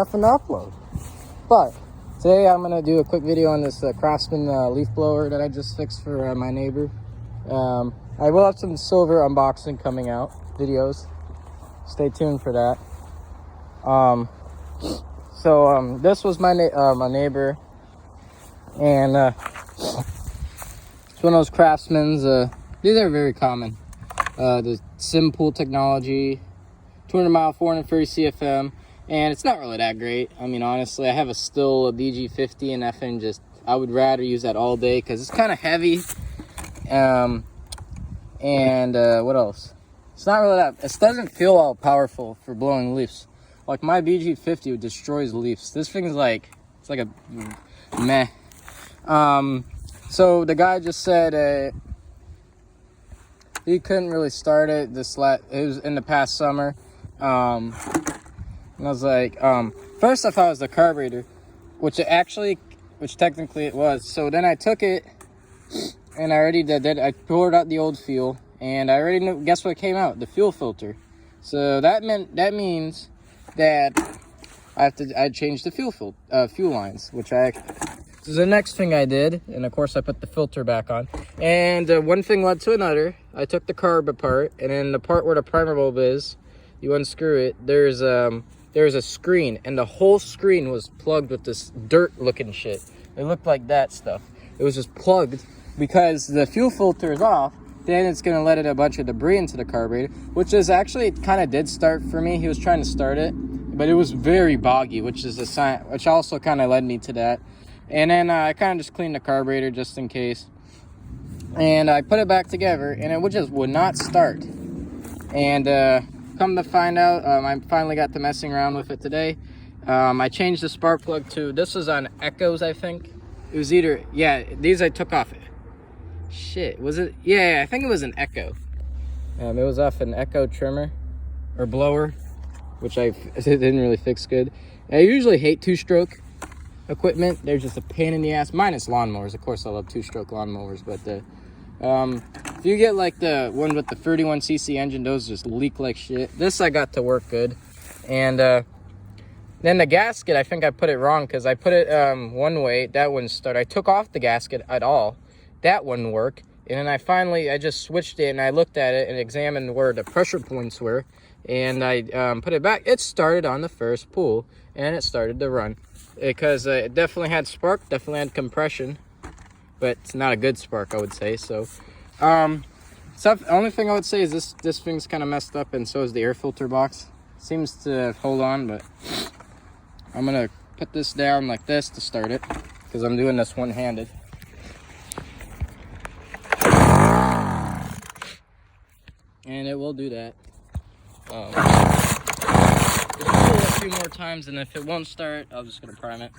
nothing to upload. But today I'm gonna do a quick video on this Craftsman leaf blower that I just fixed for my neighbor. I will have some silver unboxing coming out videos. Stay tuned for that. This was my neighbor, and it's one of those Craftsman's. These are very common. The sim pool technology, 200 mile, 430 CFM, and it's not really that great. I mean, honestly, I have a BG50 and effing I would rather use that all day because it's kind of heavy. What else? It's not really that, it doesn't feel all powerful for blowing leaves. Like my BG50 destroys leaves. This thing is it's like a meh. So the guy just said he couldn't really start it. It was in the past summer. And I was like, first I thought it was the carburetor, which technically it was. So then I took it and I already did it. I poured out the old fuel and I already knew, guess what came out? The fuel filter. So that means that I changed the fuel lines, so the next thing I did, and of course I put the filter back on, and one thing led to another. I took the carb apart, and in the part where the primer bulb is, you unscrew it, there's a screen, and the whole screen was plugged with this dirt looking shit. It looked like that stuff. It was just plugged because the fuel filter is off. Then it's gonna let a bunch of debris into the carburetor, which is actually, it kind of did start for me. He was trying to start it, but it was very boggy, which is a sign, which also kind of led me to that. And then I kind of just cleaned the carburetor just in case, and I put it back together, and it would not start. And come to find out, I finally got to messing around with it today. I changed the spark plug to, this was on Echoes, I think. It was either, yeah, these I took off. Shit, was it? Yeah, I think it was an Echo. It was off an Echo trimmer or blower, which it didn't really fix good. I usually hate two-stroke equipment. They're just a pain in the ass, minus lawnmowers. Of course I love two-stroke lawnmowers, but if you get like the one with the 31cc engine, those just leak like shit. This I got to work good. And then the gasket, I think I put it wrong because I put it one way, that wouldn't start. I took off the gasket at all, that wouldn't work. And then I just switched it, and I looked at it and examined where the pressure points were, and I put it back. It started on the first pull, and it started to run. Because it definitely had spark, definitely had compression, but it's not a good spark, I would say. So the only thing I would say is this thing's kind of messed up, and so is the air filter box. Seems to hold on, but I'm gonna put this down like this to start it, because I'm doing this one-handed. And it will do that. Just pull it a few more times, and if it won't start, I'm just gonna prime it.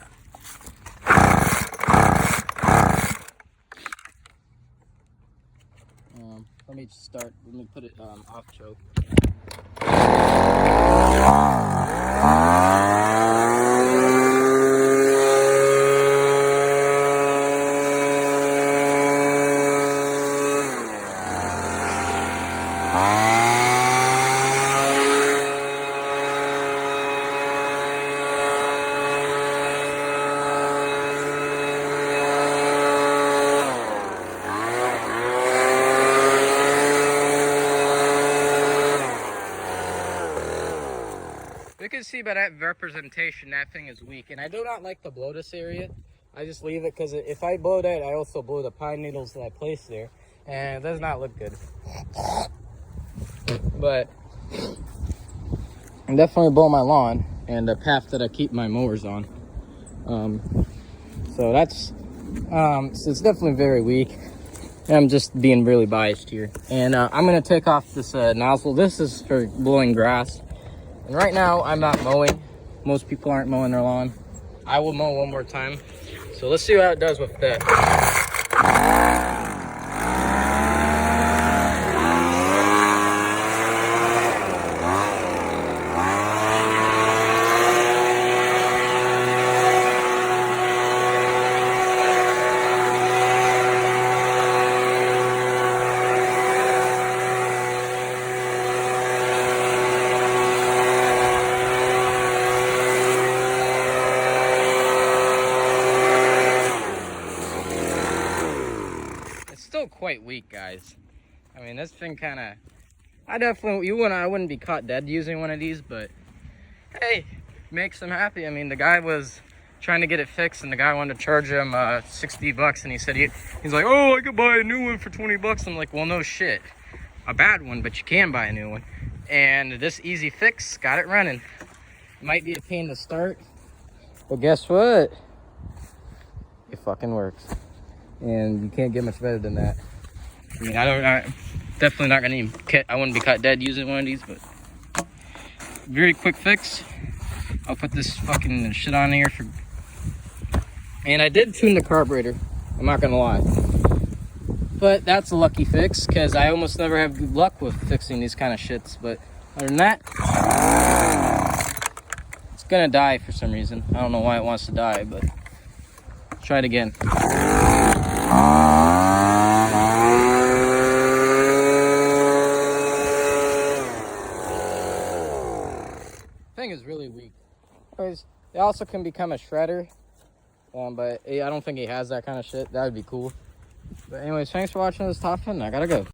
Let me put it off choke. You can see by that representation, that thing is weak. And I do not like to blow this area. I just leave it because if I blow that, I also blow the pine needles that I placed there. And it does not look good. But I'm definitely blowing my lawn and the path that I keep my mowers on. So that's, so it's definitely very weak. And I'm just being really biased here. And I'm going to take off this nozzle. This is for blowing grass. And right now, I'm not mowing. Most people aren't mowing their lawn. I will mow one more time. So let's see how it does with that. quite weak, guys. I mean, this thing kind of, I wouldn't be caught dead using one of these, but hey, makes them happy. I mean, the guy was trying to get it fixed, and the guy wanted to charge him $60, and he said he's like, oh, I could buy a new one for $20. I'm like, well, no shit, a bad one, but you can buy a new one. And this easy fix got it running. Might be a pain to start, but guess what? It fucking works, and you can't get much better than that. I mean, definitely not gonna I wouldn't be caught dead using one of these, but very quick fix. I'll put this fucking shit on here and I did tune the carburetor, I'm not gonna lie, but that's a lucky fix because I almost never have good luck with fixing these kind of shits. But other than that, it's gonna die for some reason. I don't know why it wants to die, but try it again. Thing is really weak. Anyways, it also can become a shredder, but I don't think he has that kind of shit. That would be cool. But anyways, thanks for watching this top 10. I gotta go.